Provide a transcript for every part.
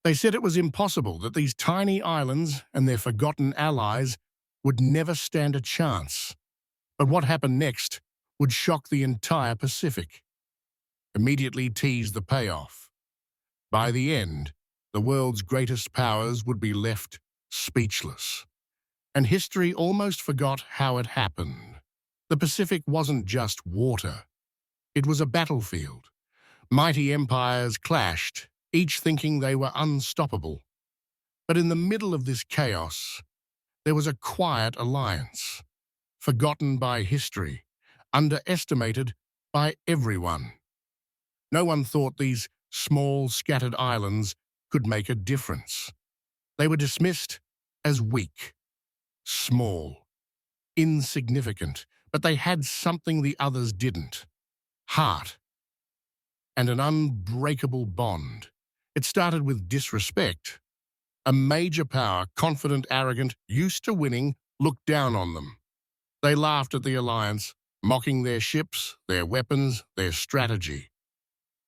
They said it was impossible, that these tiny islands and their forgotten allies would never stand a chance. But what happened next would shock the entire Pacific. Immediately teased the payoff. By the end, the world's greatest powers would be left speechless. And history almost forgot how it happened. The Pacific wasn't just water. It was a battlefield. Mighty empires clashed, each thinking they were unstoppable. But in the middle of this chaos, there was a quiet alliance, forgotten by history, underestimated by everyone. No one thought these small, scattered islands could make a difference. They were dismissed as weak, small, insignificant, but they had something the others didn't: heart, and an unbreakable bond. It started with disrespect. A major power, confident, arrogant, used to winning, looked down on them. They laughed at the alliance, mocking their ships, their weapons, their strategy.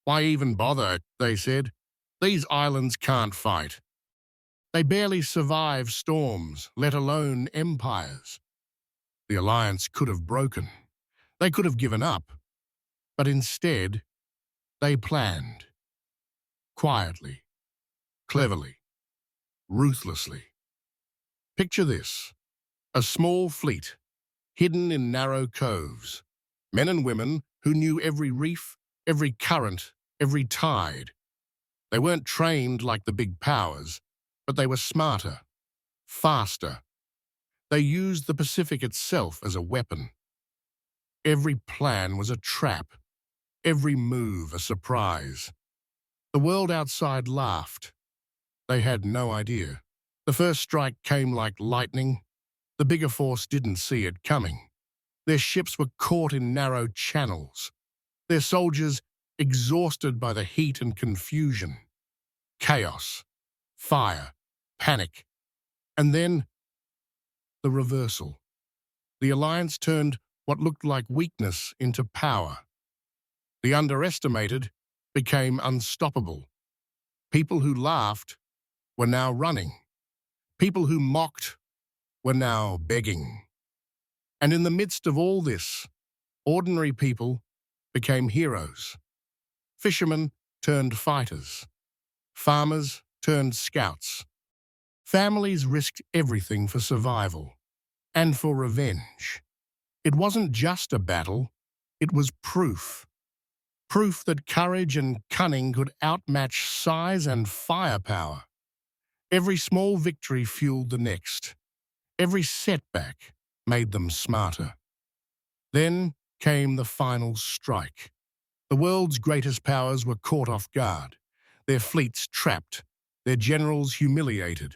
Why even bother, they said. These islands can't fight. They barely survive storms, let alone empires. The alliance could have broken. They could have given up. But instead, they planned. Quietly, cleverly, ruthlessly. Picture this: a small fleet, hidden in narrow coves. Men and women who knew every reef, every current, every tide. They weren't trained like the big powers, but they were smarter, faster. They used the Pacific itself as a weapon. Every plan was a trap, every move a surprise. The world outside laughed. They had no idea. The first strike came like lightning. The bigger force didn't see it coming. Their ships were caught in narrow channels. Their soldiers exhausted by the heat and confusion. Chaos, fire, panic. And then, the reversal. The alliance turned what looked like weakness into power. The underestimated became unstoppable. People who laughed were now running. People who mocked were now begging. And in the midst of all this, ordinary people became heroes. Fishermen turned fighters. Farmers turned scouts. Families risked everything for survival and for revenge. It wasn't just a battle, it was proof. Proof that courage and cunning could outmatch size and firepower. Every small victory fueled the next. Every setback made them smarter. Then came the final strike. The world's greatest powers were caught off guard, their fleets trapped, their generals humiliated.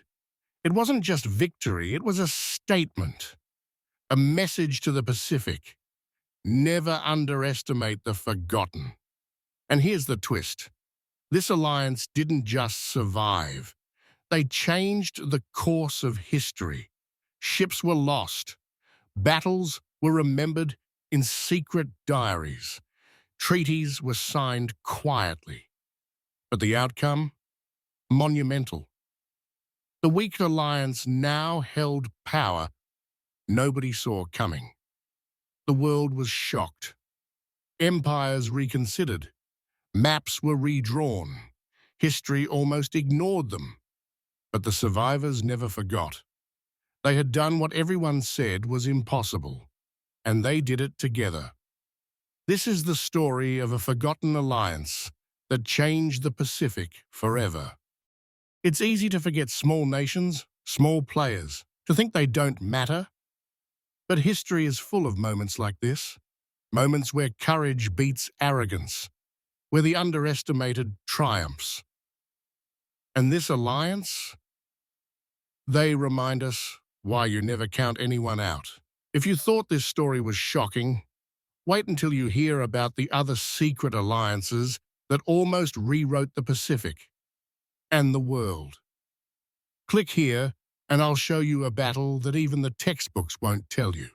It wasn't just victory, it was a statement, a message to the Pacific. Never underestimate the forgotten. And here's the twist. This alliance didn't just survive. They changed the course of history. Ships were lost. Battles were remembered in secret diaries. Treaties were signed quietly. But the outcome? Monumental. The weak alliance now held power nobody saw coming. The world was shocked. Empires reconsidered. Maps were redrawn. History almost ignored them. But the survivors never forgot. They had done what everyone said was impossible, and they did it together. This is the story of a forgotten alliance that changed the Pacific forever. It's easy to forget small nations, small players, to think they don't matter. But history is full of moments like this, moments where courage beats arrogance, where the underestimated triumphs. And this alliance? They remind us why you never count anyone out. If you thought this story was shocking, wait until you hear about the other secret alliances that almost rewrote the Pacific and the world. Click here and I'll show you a battle that even the textbooks won't tell you.